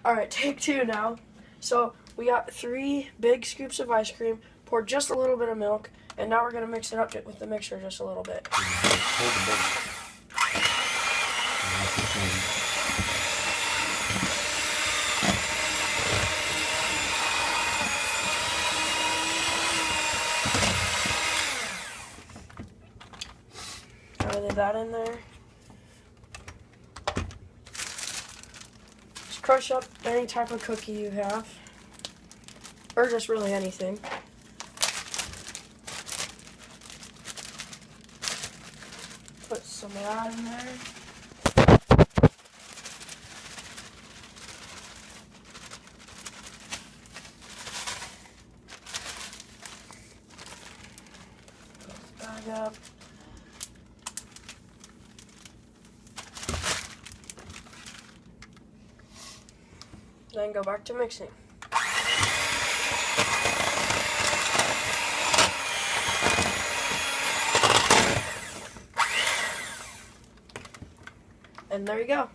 All right, take two now. So we got 3 big scoops of ice cream. Pour just a little bit of milk, and now we're gonna mix it up with the mixer just a little bit. Hold the bowl. Leave that in there. Just crush up any type of cookie you have, or just really anything. Put some of that in there. Bag up. Then go back to mixing. And there you go.